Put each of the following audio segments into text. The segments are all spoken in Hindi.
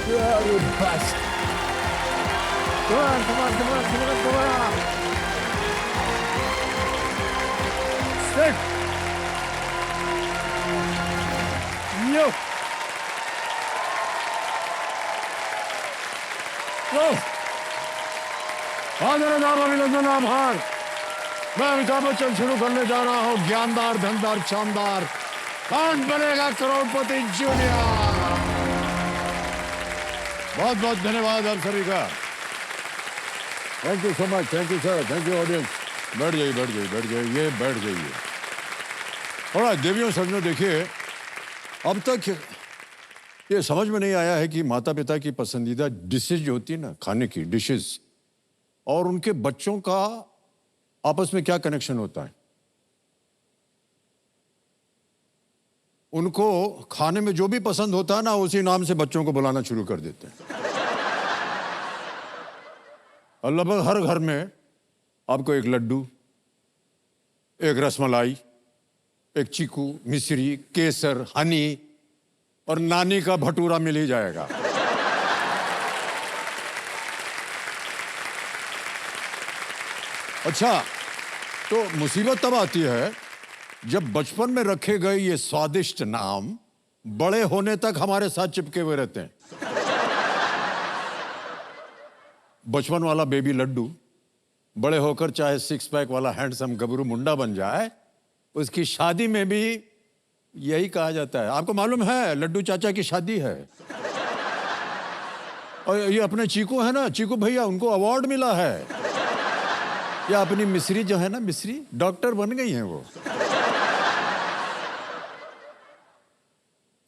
Very fast. Come on, come on, come on, come on, come on. Stick. Yo. Go. आदरणीय अभिनंदन आभार। मैं अमिताभ बच्चन शुरू करने जा रहा हूँ ज्ञानदार धनदार शानदार कौन बनेगा करोड़पति जूनियर। बहुत बहुत धन्यवाद आप सभी का। Thank you so much. Thank you sir. Thank you audience. बैठ जाइए बैठ जाइए बैठ जाइए बैठ जाइए। थोड़ा देवियों सज्जनों देखिए, अब तक ये समझ में नहीं आया है कि माता पिता की पसंदीदा डिशेज जो होती है ना, खाने की डिशेज, और उनके बच्चों का आपस में क्या कनेक्शन होता है। उनको खाने में जो भी पसंद होता है ना, उसी नाम से बच्चों को बुलाना शुरू कर देते हैं। और लगभग हर घर में आपको एक लड्डू, एक रसमलाई, एक चीकू, मिश्री, केसर, हनी और नानी का भटूरा मिल ही जाएगा। अच्छा, तो मुसीबत तब आती है जब बचपन में रखे गए ये स्वादिष्ट नाम बड़े होने तक हमारे साथ चिपके हुए रहते हैं। बचपन वाला बेबी लड्डू बड़े होकर चाहे सिक्स पैक वाला हैंडसम गबरू मुंडा बन जाए, उसकी शादी में भी यही कहा जाता है। आपको मालूम है लड्डू चाचा की शादी है, और ये अपने चीकू है ना, चीकू भैया, उनको अवार्ड मिला है। या अपनी मिश्री जो है ना, मिश्री डॉक्टर बन गई हैं वो।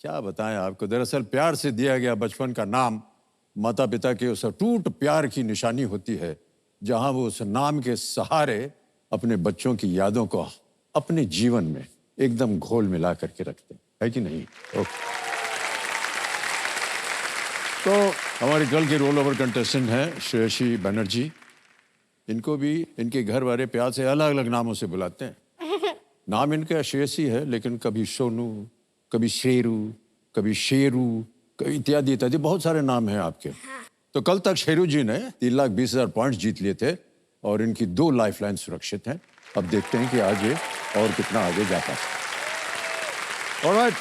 क्या बताएं आपको, दरअसल प्यार से दिया गया बचपन का नाम माता पिता के उस अटूट प्यार की निशानी होती है, जहां वो उस नाम के सहारे अपने बच्चों की यादों को अपने जीवन में एकदम घोल मिला करके रखते हैं, है कि नहीं? तो हमारी कल की रोल ओवर कंटेस्टेंट हैं श्रेयसी बनर्जी। इनको भी इनके घर वाले प्यार से अलग अलग नामों से बुलाते हैं। नाम इनका श्रेयसी है, लेकिन कभी सोनू, कभी शेरू, कभी शेरू, इत्यादि इत्यादि बहुत सारे नाम हैं आपके। तो कल तक शेरू जी ने 3,20,000 पॉइंट्स जीत लिए थे और इनकी 2 लाइफलाइन सुरक्षित हैं। अब देखते हैं कि आज ये और कितना आगे जाता है। ऑलराइट,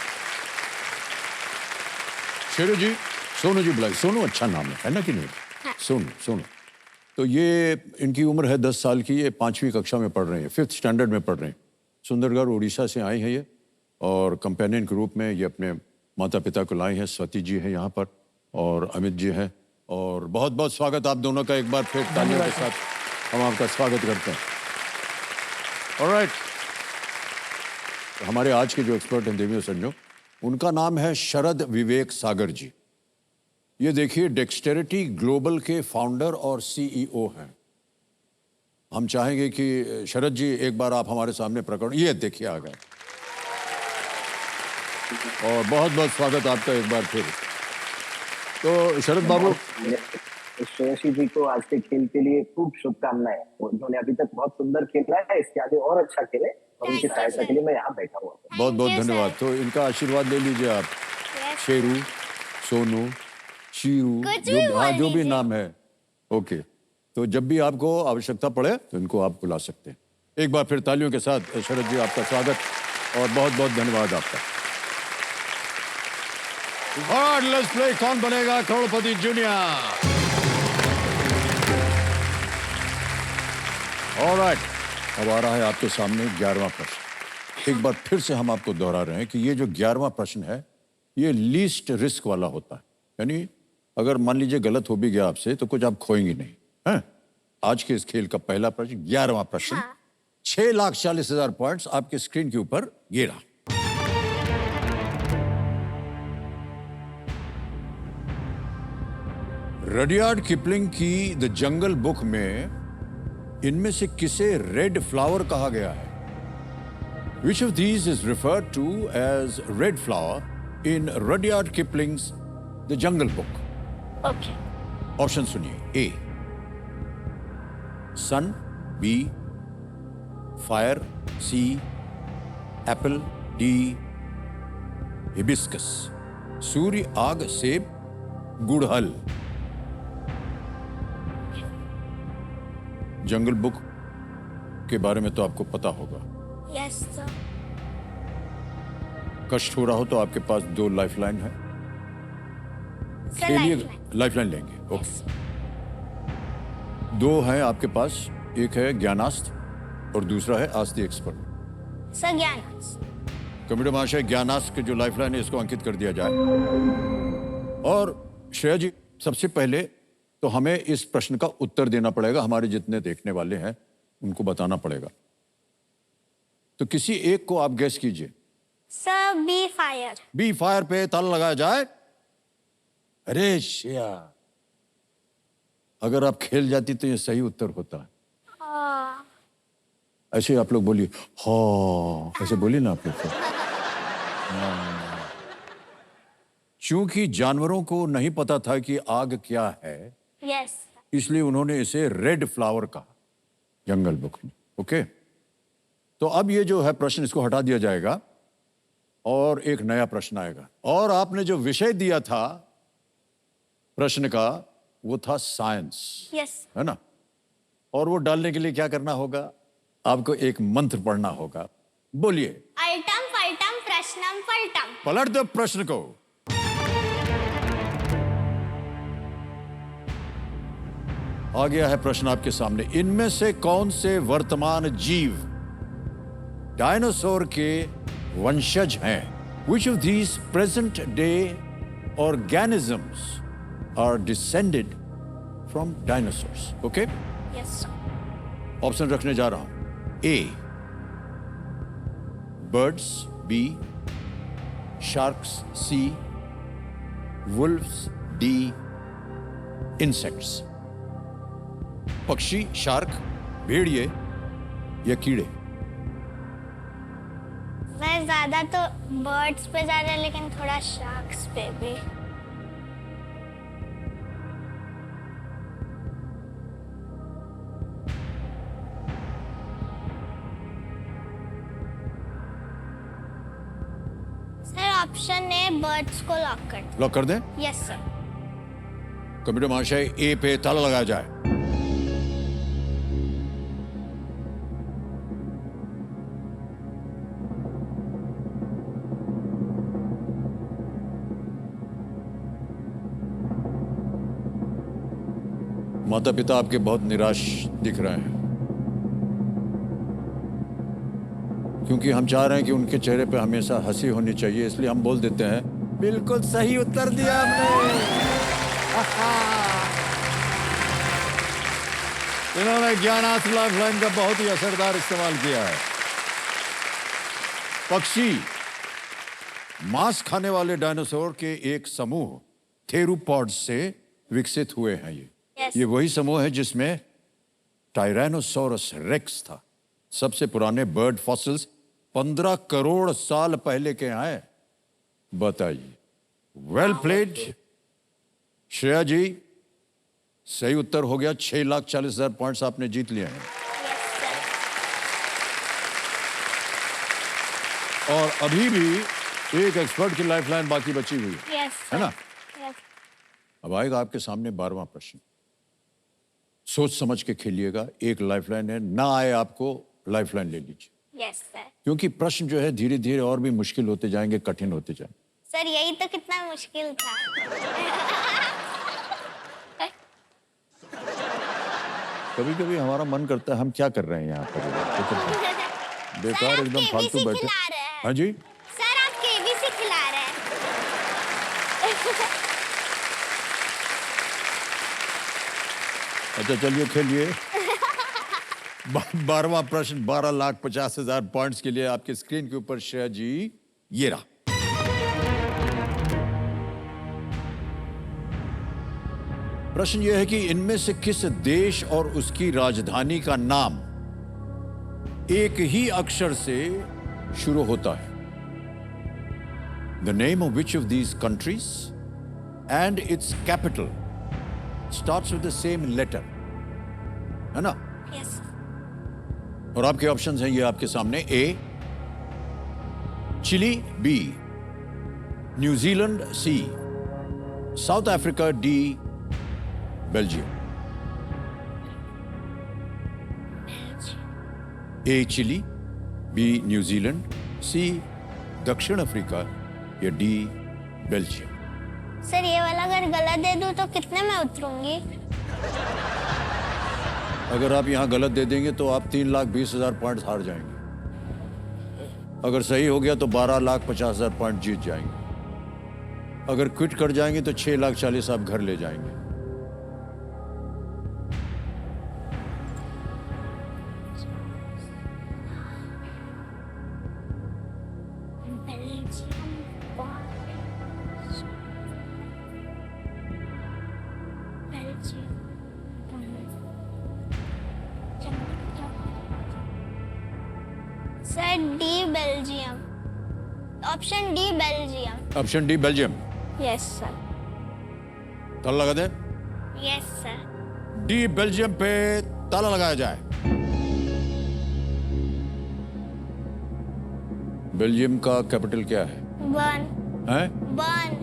शेरू जी, सोनू जी बुलाइए। सोनू अच्छा नाम है ना कि नहीं? सोनू, सोनू। तो ये इनकी उम्र है 10 साल की, ये 5वीं कक्षा में पढ़ रहे हैं, 5th स्टैंडर्ड में पढ़ रहे हैं। सुंदरगढ़ उड़ीसा से आई हैं ये, और कंपेनियन के रूप में ये अपने माता पिता को लाई हैं। स्वती जी हैं यहाँ पर और अमित जी हैं, और बहुत बहुत स्वागत आप दोनों का। एक बार फिर तालियों के साथ हम आपका स्वागत करते हैं। ऑलराइट, हमारे आज के जो एक्सपर्ट हैं देवियों सज्जनों, उनका नाम है शरद विवेक सागर जी। ये देखिए, डेक्सटेरिटी ग्लोबल के फाउंडर और सीईओ हैं। हम चाहेंगे कि शरद जी एक बार आप हमारे सामने प्रकट, ये देखिए आ गए, और बहुत बहुत स्वागत आपका एक बार फिर। तो शरद बाबू, श्रेयसी जी को आज के खेल के लिए खूब शुभकामनाएं। उन्होंने अभी तक बहुत सुंदर खेला है, इसके आगे और अच्छा खेले, और उनकी सहायता के लिए मैं यहाँ बैठा हुआ हूँ। बहुत बहुत धन्यवाद। तो इनका आशीर्वाद ले लीजिए आप। शेरू, सोनू, शीरू, जो भी नाम है। ओके, तो जब भी आपको आवश्यकता पड़े तो इनको आप बुला सकते हैं। एक बार फिर तालियों के साथ शरद जी आपका स्वागत और बहुत बहुत धन्यवाद आपका। लेट्स प्ले कौन बनेगा करोड़पति जूनियर। ऑलराइट, अब आ रहा है आपके सामने 11वां प्रश्न। एक बार फिर से हम आपको दोहरा रहे हैं कि ये जो 11वां प्रश्न है, ये लीस्ट रिस्क वाला होता है। यानी अगर मान लीजिए गलत हो भी गया आपसे तो कुछ आप खोएंगे नहीं हैं। आज के इस खेल का पहला प्रश्न, 11वां प्रश्न, 6,40,000 पॉइंट्स आपके स्क्रीन के ऊपर गिरा। रडियार्ड किपलिंग की द जंगल बुक में इनमें से किसे रेड फ्लावर कहा गया है? Which of these is referred to as red flower in Rudyard Kipling's The Jungle Book? Okay option सुनिए। ए सन, बी फायर, सी एप्पल, डी हिबिस्कस। सूर्य, आग, सेब, गुड़हल। जंगल बुक के बारे में तो आपको पता होगा। Yes sir. कष्ट हो रहा हो तो आपके पास 2 लाइफलाइन है। सर खेलिए, लाइफलाइन। लाइफलाइन लेंगे। ओके, यस 2 हैं आपके पास, एक है ज्ञानास्त्र और दूसरा है आस्क द एक्सपर्ट। सर ज्ञान। कंप्यूटर महाशय, ज्ञानास्त्र की जो लाइफलाइन है इसको अंकित कर दिया जाए। और श्रेया जी, सबसे पहले तो हमें इस प्रश्न का उत्तर देना पड़ेगा। हमारे जितने देखने वाले हैं उनको बताना पड़ेगा। तो किसी एक को आप गैस कीजिए। Sir B fire. B fire पे ताला लगाया जाए। अरे श्रेया, अगर आप खेल जाती तो ये सही उत्तर होता। ऐसे आप लोग बोलिए, हाँ ऐसे बोलिए ना आप लोग। चूंकि जानवरों को नहीं पता था कि आग क्या है, यस इसलिए उन्होंने इसे रेड फ्लावर कहा जंगल बुक में। ओके, तो अब ये जो है प्रश्न, इसको हटा दिया जाएगा और एक नया प्रश्न आएगा। और आपने जो विषय दिया था प्रश्न का, वो था साइंस, यस है ना। और वो डालने के लिए क्या करना होगा? आपको एक मंत्र पढ़ना होगा। बोलिए। अल्टम फल्टम प्रश्नम फल्टम। पलट दो प्रश्न को। आ गया है प्रश्न आपके सामने। इनमें से कौन से वर्तमान जीव डायनासोर के वंशज हैं? Which of these present day organisms are descended from dinosaurs? Okay? Yes sir. Option रखने जा रहा हूं। ए बर्ड्स, बी शार्क्स, सी वुल्व्स, डी इंसेक्ट्स। पक्षी, शार्क, भेड़िए या कीड़े? मैं ज्यादा तो बर्ड्स पे जा रहा, लेकिन थोड़ा शार्क्स पे भी। सर ऑप्शन ए बर्ड्स को लॉक कर दो। लॉक कर दें? Yes sir. कंप्यूटर महाशय, ए पे ताला लगाया जाए। माता पिता आपके बहुत निराश दिख रहे हैं, क्योंकि हम चाह रहे हैं कि उनके चेहरे पे हमेशा हंसी होनी चाहिए, इसलिए हम बोल देते हैं बिल्कुल सही उत्तर दिया आपने। इन्होंने ज्ञानास्त्र लाइफलाइन का बहुत ही असरदार इस्तेमाल किया है। पक्षी, मांस खाने वाले डायनासोर के एक समूह थेरोपॉड्स से विकसित हुए हैं। ये वही समूह है जिसमें टायरानोसोरस रेक्स था। सबसे पुराने बर्ड फॉसिल्स 15 करोड़ साल पहले के हैं। बताइए। वेल प्लेड श्रेया जी, सही उत्तर हो गया। 6,40,000 पॉइंट्स आपने जीत लिए हैं। और अभी भी एक एक्सपर्ट की लाइफलाइन बाकी बची हुई है, है ना। अब आएगा आपके सामने 12वां प्रश्न। सोच समझ के खेलिएगा। एक लाइफलाइन है, ना आए आपको लाइफलाइन ले लीजिए। Yes sir. क्योंकि प्रश्न जो है धीरे धीरे और भी मुश्किल होते जाएंगे, कठिन होते जाएंगे। सर यही तो कितना मुश्किल था। कभी कभी हमारा मन करता है हम क्या कर रहे हैं यहाँ पर, बेकार एकदम फालतू बैठे। हाँ जी सर, आप केबीसी खिला रहे हैं। अच्छा चलिए खेलिए। 12वां प्रश्न 12,50,000 पॉइंट्स के लिए आपके स्क्रीन के ऊपर श्रेया जी, ये रहा। प्रश्न यह है कि इनमें से किस देश और उसकी राजधानी का नाम एक ही अक्षर से शुरू होता है? The name of which of these countries and its capital starts with the same letter? है ना? यस और आपके ऑप्शंस हैं ये आपके सामने। ए चिली, बी न्यूजीलैंड, सी साउथ अफ्रीका, डी बेल्जियम। ए चिली, बी न्यूजीलैंड, सी दक्षिण अफ्रीका या डी बेल्जियम। सर ये वाला अगर गलत दे दूं तो कितने में उतरूंगी? अगर आप यहां गलत दे देंगे तो आप 3,20,000 पॉइंट हार जाएंगे। अगर सही हो गया तो 12,50,000 पॉइंट जीत जाएंगे। अगर क्विट कर जाएंगे तो 6,40,000 आप घर ले जाएंगे। Sir D Belgium, option D Belgium. Option D Belgium, yes sir. ताला लगा दे। Yes sir. डी बेल्जियम पे ताला लगाया जाए। बेल्जियम का कैपिटल क्या है? बर्न। हैं? बर्न।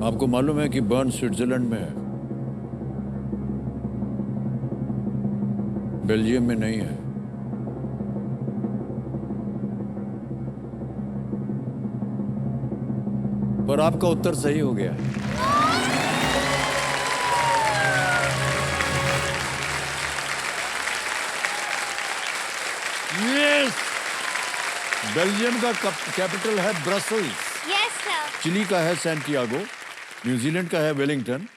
आपको मालूम है कि बर्न स्विट्जरलैंड में है, बेल्जियम में नहीं है। पर आपका उत्तर सही हो गया। यस, बेल्जियम का कैपिटल है ब्रसल्स, यस सर। चिली का है सैंटियागो, न्यूजीलैंड का है वेलिंगटन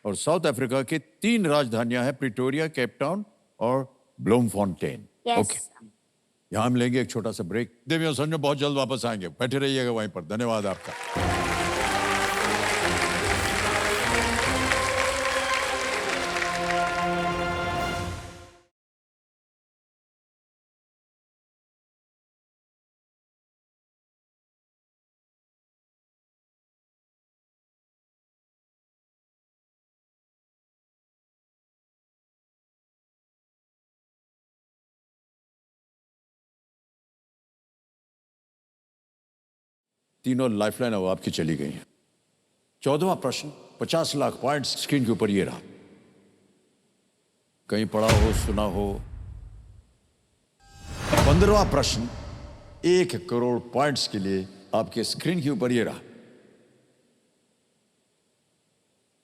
और साउथ अफ्रीका के 3 राजधानियां हैं, प्रिटोरिया, केप टाउन और ब्लूमफॉन्टेन। यस ओके, यहां हम लेंगे एक छोटा सा ब्रेक। देवी और संजय बहुत जल्द वापस आएंगे, बैठे रहिएगा वहीं पर। धन्यवाद आपका। तीनों लाइफलाइन अब आपकी चली गई हैं। 14वां प्रश्न, 50 लाख पॉइंट स्क्रीन के ऊपर ये रहा। कहीं पढ़ा हो, सुना हो। 15वां प्रश्न, 1 करोड़ पॉइंट्स के लिए आपके स्क्रीन के ऊपर ये रहा।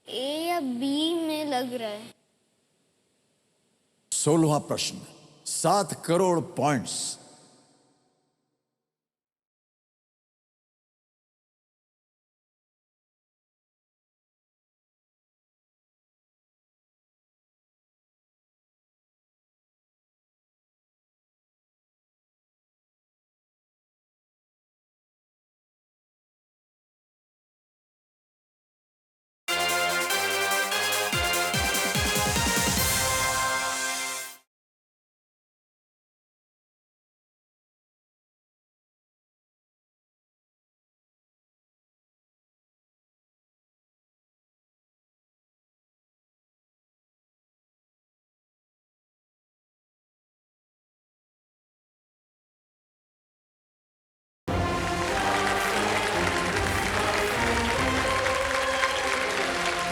ए या बी में लग रहा है। 16वां प्रश्न, 7 crore points.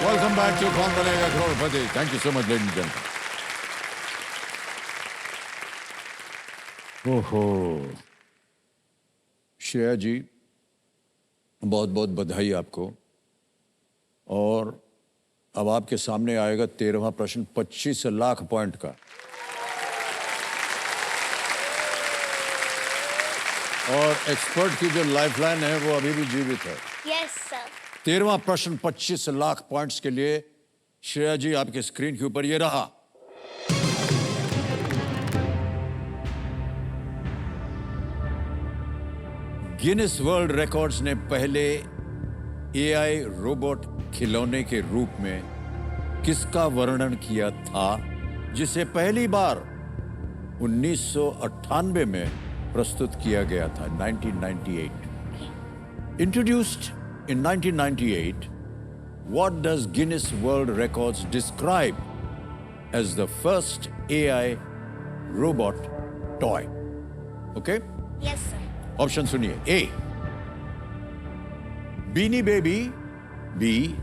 Welcome back to Kaun Banega Crorepati. Thank you so much ladies and gentleman. ओहो, श्रेया जी बहुत बहुत बधाई आपको। और अब आपके सामने आएगा 13वां प्रश्न, 25 लाख पॉइंट का। और एक्सपर्ट की जो लाइफलाइन है वो अभी भी जीवित है। Yes sir. 13वां प्रश्न 25 लाख पॉइंट्स के लिए श्रेया जी आपके स्क्रीन के ऊपर ये रहा। गिनीज वर्ल्ड रिकॉर्ड्स ने पहले एआई रोबोट खिलौने के रूप में किसका वर्णन किया था, जिसे पहली बार 1998 में प्रस्तुत किया गया था, 1998. Introduced in 1998, what does Guinness World Records describe as the first AI robot toy? Okay? Yes, sir. Option सुनिए. A. Beanie Baby. B.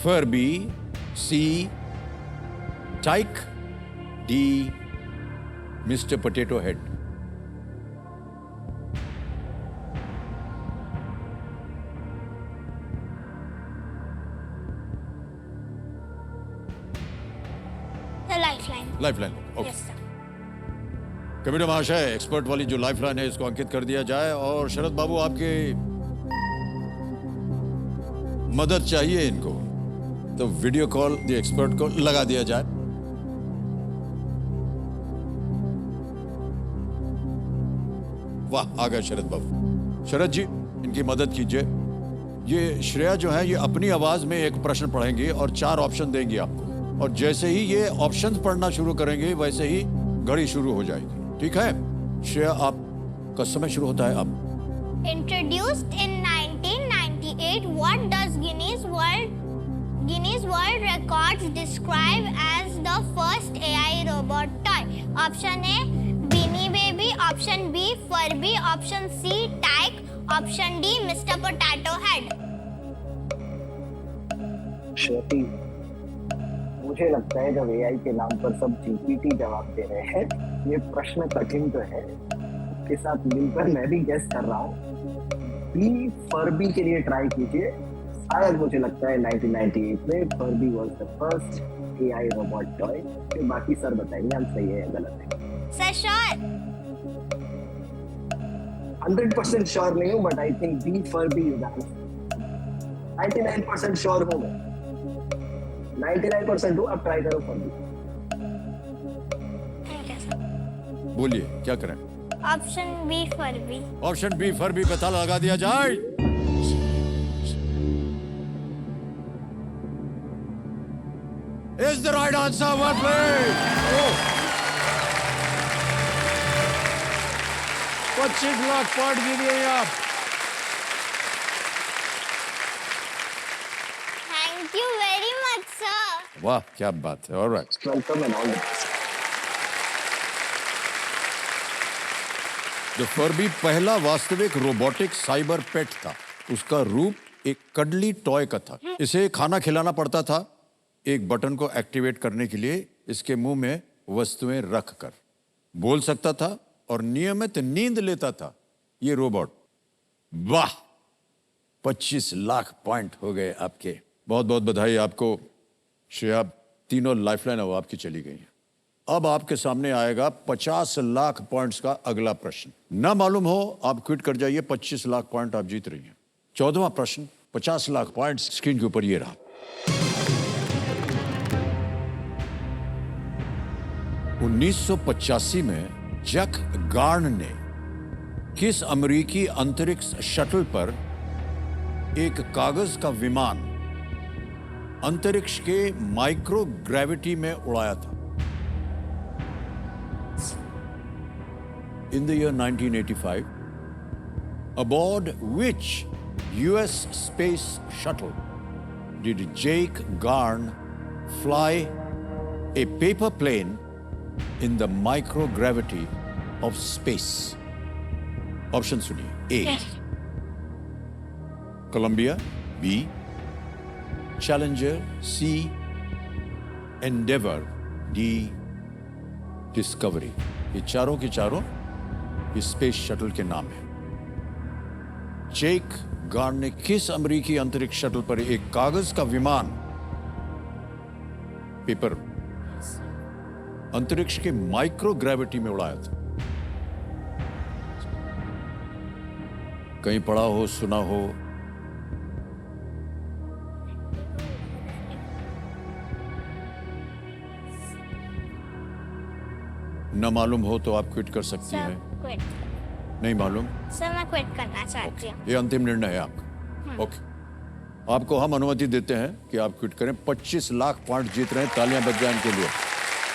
Furby. C. Tyke. D. Mr. Potato Head. The lifeline. Lifeline. Okay. Yes, sir. Kabir महाशय, एक्सपर्ट वाली जो लाइफलाइन है इसको अंकित कर दिया जाए. और शरद बाबू, आपके मदद चाहिए इनको, तो वीडियो कॉल द एक्सपर्ट को लगा दिया जाए. वाह, आ गए शरद बाबू. शरद जी, इनकी मदद कीजिए. ये श्रेया जो है, ये अपनी आवाज में एक प्रश्न पढ़ेंगी और 4 ऑप्शन देंगी आपको. और जैसे ही ये ऑप्शन पढ़ना शुरू करेंगे वैसे ही घड़ी शुरू हो जाएगी. ठीक है श्रेया, आपका समय शुरू होता है अब. Introduced in 1998, what does Guinness World Records describe as the first AI robot toy? Option A, Beanie Baby. Option B, Furby. Option C, Tyke. Option D, Mr. Potato Head. श्रुति, मुझे लगता है जब एआई के नाम पर सब जीपीटी जवाब दे रहे हैं, ये प्रश्न कठिन तो है. के साथ मिलकर मैं भी गेस कर रहा हूँ. बी, फर्बी के लिए ट्राई कीजिए. शायद मुझे लगता है 1998 में Furby was the first AI robot toy. फिर बाकी सर बताएंगे हम सही है या गलत है. Sir, sure. 100% श्योर नहीं हूँ, but I think B, Furby is the answer. 99% sure हूँ मैं. 99% हूँ. अब ट्राई करो फर्बी. Thank you, sir. बोलिए, क्या करें? Option B, Furby. Option B, Furby पे ताला लगा दिया जाए. Is the right answer. Well played. 25 lakh point जीत गए आप. Thank you very much, sir. वाह, क्या बात है. Alright. Welcome and all the best. जो फर्बी पहला वास्तविक रोबोटिक साइबर पेट था. उसका रूप एक कडली टॉय का था. इसे खाना खिलाना पड़ता था. एक बटन को एक्टिवेट करने के लिए इसके मुंह में वस्तुएं रखकर बोल सकता था और नियमित नींद लेता था ये रोबोट. वाह, 25 लाख पॉइंट हो गए आपके. बहुत बहुत बधाई आपको श्रेया. तीनों लाइफलाइन अब आपकी चली गई हैं. अब आपके सामने आएगा 50 लाख पॉइंट्स का अगला प्रश्न. ना मालूम हो आप क्विट कर जाइए. 25 लाख पॉइंट आप जीत रही हैं. 14वां प्रश्न, 50 लाख पॉइंट स्क्रीन के ऊपर ये रहा. 1985 में जैक गार्न ने किस अमेरिकी अंतरिक्ष शटल पर एक कागज का विमान अंतरिक्ष के माइक्रो ग्रेविटी में उड़ाया था? In the year 1985, aboard which US space shuttle did Jake Garn fly a paper plane in the microgravity of space? Option सुनिए. A. Yes. Columbia. B. Challenger. C. Endeavour. D. Discovery. ये चारों के चारों इस स्पेस शटल के नाम है. जेक गार्न ने किस अमेरिकी अंतरिक्ष शटल पर एक कागज का विमान पेपर अंतरिक्ष के माइक्रोग्रेविटी में उड़ाया था? कहीं पढ़ा हो, सुना हो? न मालूम हो तो आप क्विट कर सकती सर, हैं. क्विट. नहीं मालूम? सर, मैं क्विट करना चाहती हूँ. ये अंतिम निर्णय है आपका. ओके, आपको हम अनुमति देते हैं कि आप क्विट करें. 25 लाख पॉइंट जीत रहे हैं. तालियां बज जाएं इनके लिए.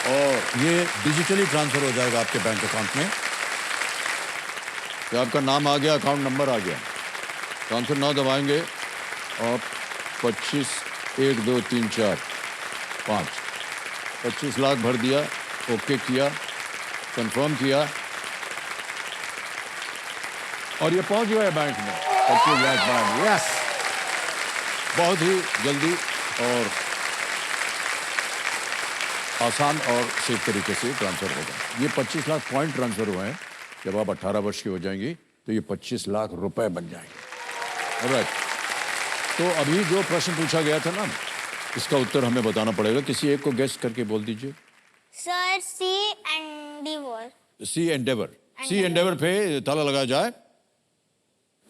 और ये डिजिटली ट्रांसफर हो जाएगा आपके बैंक अकाउंट में। क्या आपका नाम आ गया, अकाउंट नंबर आ गया। ट्रांसफर नाउ दबाएंगे और 25 1 2 3 4 5 25 लाख भर दिया, ओके किया, कंफर्म किया और ये पहुंच गया बैंक में 25 लाख बैंक। यस, बहुत ही जल्दी और आसान और सेफ तरीके से ट्रांसफर होगा। ये 25 लाख पॉइंट ट्रांसफर हुए हैं। जब आप 18 वर्ष की हो जाएंगी तो ये 25 लाख रुपए बन जाएंगे। ऑलराइट, तो अभी जो प्रश्न पूछा गया था ना, इसका उत्तर हमें बताना पड़ेगा। किसी एक को गेस करके बोल दीजिए। सर सी एंडेवर। सी एंडेवर। सी एंडेवर पे ताला लगाया जाए।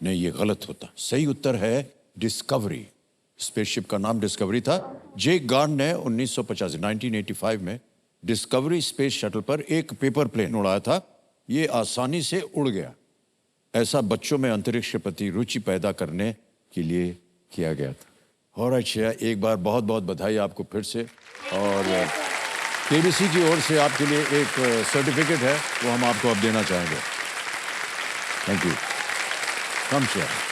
नहीं, ये गलत होता। सही उत्तर है डिस्कवरी। स्पेसशिप का नाम डिस्कवरी था। जेक गार्ड ने 1985 में डिस्कवरी स्पेस शटल पर एक पेपर प्लेन उड़ाया था। ये आसानी से उड़ गया। ऐसा बच्चों में अंतरिक्ष के प्रति रुचि पैदा करने के लिए किया गया था। और अच्छा, एक बार बहुत बहुत बधाई आपको फिर से। और केबीसी की ओर से आपके लिए एक सर्टिफिकेट है, वो हम आपको अब देना चाहेंगे। Thank you. Come share.